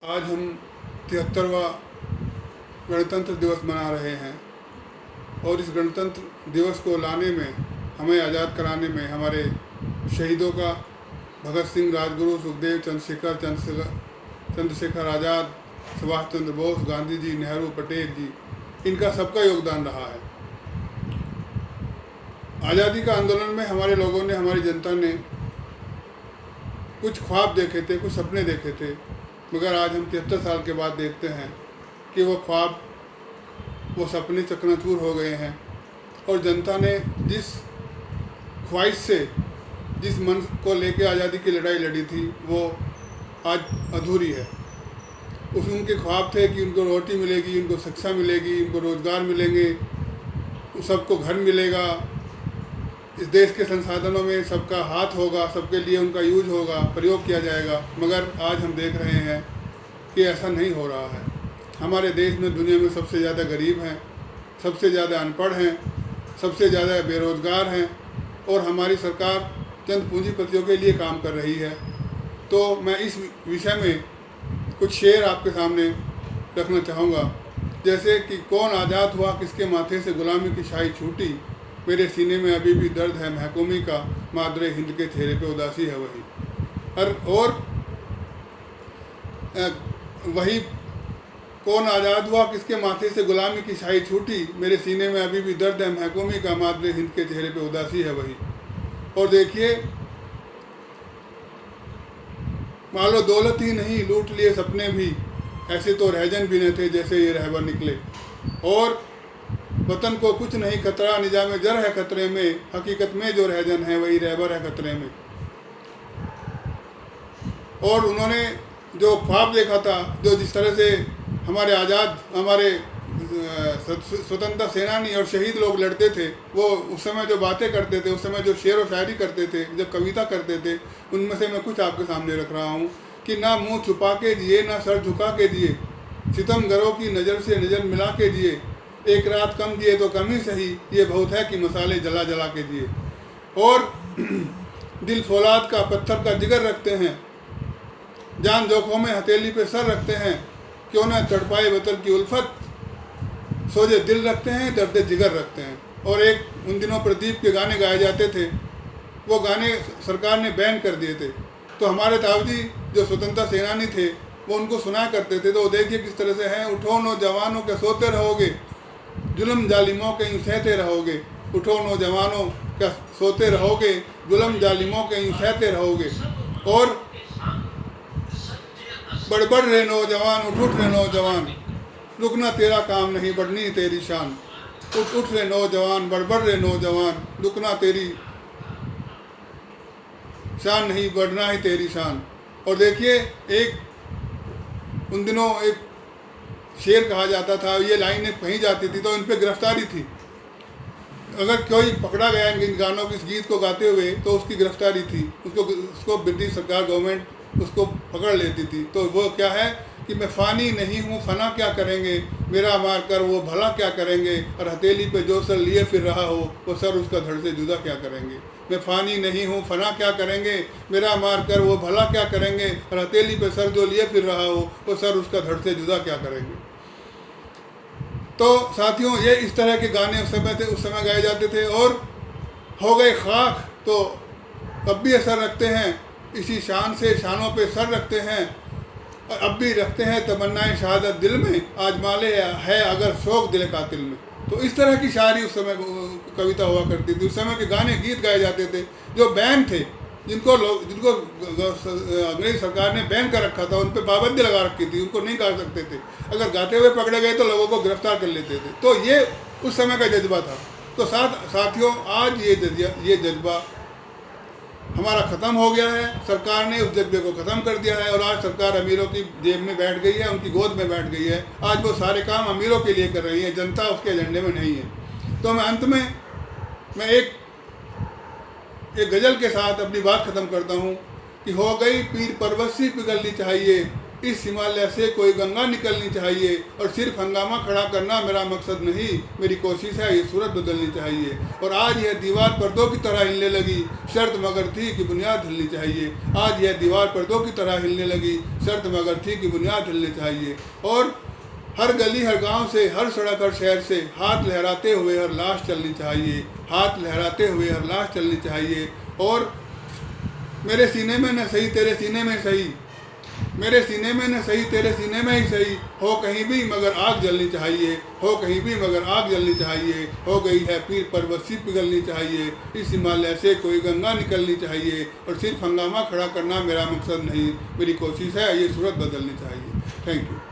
आज हम 73वां गणतंत्र दिवस मना रहे हैं और इस गणतंत्र दिवस को लाने में, हमें आज़ाद कराने में हमारे शहीदों का, भगत सिंह, राजगुरु, सुखदेव, चंद्रशेखर आज़ाद, सुभाष चंद्र बोस, गांधी जी, नेहरू, पटेल जी, इनका सबका योगदान रहा है। आज़ादी का आंदोलन में हमारे लोगों ने, हमारी जनता ने कुछ ख्वाब देखे थे, कुछ सपने देखे थे, मगर आज हम 73 साल के बाद देखते हैं कि वो ख्वाब, वो सपने चकनाचूर हो गए हैं और जनता ने जिस ख्वाहिश से, जिस मन को लेके आज़ादी की लड़ाई लड़ी थी, वो आज अधूरी है। उनके ख्वाब थे कि उनको रोटी मिलेगी, उनको शिक्षा मिलेगी, उनको रोज़गार मिलेंगे, सबको घर मिलेगा, इस देश के संसाधनों में सबका हाथ होगा, सबके लिए उनका यूज होगा, प्रयोग किया जाएगा। मगर आज हम देख रहे हैं कि ऐसा नहीं हो रहा है। हमारे देश में दुनिया में सबसे ज़्यादा गरीब हैं, सबसे ज़्यादा अनपढ़ हैं, सबसे ज़्यादा बेरोज़गार हैं और हमारी सरकार चंद पूंजीपतियों के लिए काम कर रही है। तो मैं इस विषय में कुछ शेर आपके सामने रखना चाहूँगा, जैसे कि कौन आज़ाद हुआ, किसके माथे से गुलामी की शाही छूटी, मेरे सीने में अभी भी दर्द है महकूमी का, मादरे हिंद के चेहरे पे उदासी है वही। और वही कौन आज़ाद हुआ, किसके माथे से गुलामी की शाही छूटी, मेरे सीने में अभी भी दर्द है महकूमी का, मादरे हिंद के चेहरे पे उदासी है वही। और देखिए, मान लो दौलत ही नहीं, लूट लिए सपने भी, ऐसे तो रहजन भी न थे जैसे ये रहबर निकले। और वतन को कुछ नहीं खतरा, निजाम जर है खतरे में, हकीकत में जो रहजन है वही रहबर है खतरे में। और उन्होंने जो ख्वाब देखा था, जो जिस तरह से हमारे स्वतंत्रता सेनानी और शहीद लोग लड़ते थे, वो उस समय जो बातें करते थे, उस समय जो शेर व शायरी करते थे, जब कविता करते थे, उनमें से मैं कुछ आपके सामने रख रहा हूँ कि ना मुंह छुपा के जिए, ना सर झुका के जिए, सितमगरों की नज़र से नज़र मिला के जिए, एक रात कम दिए तो कम ही सही, ये बहुत है कि मसाले जला जला के दिए। और दिल फौलाद का, पत्थर का जिगर रखते हैं, जान जोखों में हथेली पे सर रखते हैं, क्यों न तड़पाए वतन की उल्फत, सोजे दिल रखते हैं, दर्द जिगर रखते हैं। और एक उन दिनों प्रदीप के गाने गाए जाते थे, वो गाने सरकार ने बैन कर दिए थे, तो हमारे ताऊजी जो स्वतंत्रता सेनानी थे वो उनको सुना करते थे। तो देखिए किस तरह से हैं, उठो नौजवानों के सोते रहोगे, जुल्म जालिमों के यूँ सहते रहोगे, उठो नौजवानों क्या सोते रहोगे, जुल्म जालिमों के यूँ सहते रहोगे। और बढ़ रहे नौजवान, उठ रहे नौजवान, रुकना तेरा काम नहीं, बढ़नी तेरी शान, उठ रहे नौजवान, बढ़ रहे नौजवान, रुकना तेरी शान नहीं, बढ़ना ही तेरी शान। और देखिए, एक उन दिनों एक शेर कहा जाता था, ये लाइनें कही जाती थी तो इन पर गिरफ्तारी थी। अगर कोई पकड़ा गया इन गानों के, इस गीत को गाते हुए, तो उसकी गिरफ्तारी थी, उसको ब्रिटिश सरकार, गवर्नमेंट उसको पकड़ लेती थी। तो वो क्या है कि मैं फ़ानी नहीं हूँ, फना क्या करेंगे, मेरा मार कर वो भला क्या करेंगे, और हथेली पे जो सर लिए फिर रहा हो, वो सर उसका धड़ से जुदा क्या करेंगे। मैं फ़ानी नहीं हूँ, फना क्या करेंगे, मेरा मार कर वो भला क्या करेंगे, और हथेली पे सर जो लिए फिर रहा हो, वो सर उसका धड़ से जुदा क्या करेंगे। तो साथियों, ये इस तरह के गाने उस समय गाए जाते थे। और हो गए खाक तो अब भी असर रखते हैं, इसी शान से शानों पे सर रखते हैं, और अब भी रखते हैं तमन्नाएं शहादत दिल में, आज माले है अगर शौक दिल कातिल में। तो इस तरह की शायरी उस समय कविता हुआ करती थी, उस समय के गाने, गीत गाए जाते थे जो बैन थे, जिनको अंग्रेज सरकार ने बैन कर रखा था, उन पर पाबंदी लगा रखी थी, उनको नहीं गा सकते थे। अगर गाते हुए पकड़े गए तो लोगों को गिरफ्तार कर लेते थे। तो ये उस समय का जज्बा था। तो साथियों, आज ये जज्बा हमारा ख़त्म हो गया है। सरकार ने उस जज्बे को ख़त्म कर दिया है और आज सरकार अमीरों की जेब में बैठ गई है, उनकी गोद में बैठ गई है। आज वो सारे काम अमीरों के लिए कर रही है, जनता उसके एजेंडे में नहीं है। तो मैं अंत में एक गज़ल के साथ अपनी बात ख़त्म करता हूँ कि हो गई पीर परवसी पिघलनी चाहिए, इस हिमालय से कोई गंगा निकलनी चाहिए और सिर्फ हंगामा खड़ा करना मेरा मकसद नहीं, मेरी कोशिश है ये सूरत बदलनी चाहिए। और आज यह दीवार पर्दों की तरह हिलने लगी, शर्त मगर थी कि बुनियाद हिलनी चाहिए। आज यह दीवार पर्दों की तरह हिलने लगी, शर्त मगर थी कि बुनियाद हिलनी चाहिए। और हर गली हर गांव से, हर सड़क हर शहर से हाथ लहराते हुए हर लाश चलनी चाहिए, हाथ लहराते हुए हर लाश चलनी चाहिए। और मेरे सीने में न सही तेरे सीने में सही, मेरे सीने में न सही तेरे सीने में ही सही, हो कहीं भी मगर आग जलनी चाहिए, हो कहीं भी मगर आग जलनी चाहिए। हो गई है पीर परवसी पिघलनी चाहिए, इस हिमालय से कोई गंगा निकलनी चाहिए और सिर्फ हंगामा खड़ा करना मेरा मकसद नहीं, मेरी कोशिश है ये सूरत बदलनी चाहिए। Thank you.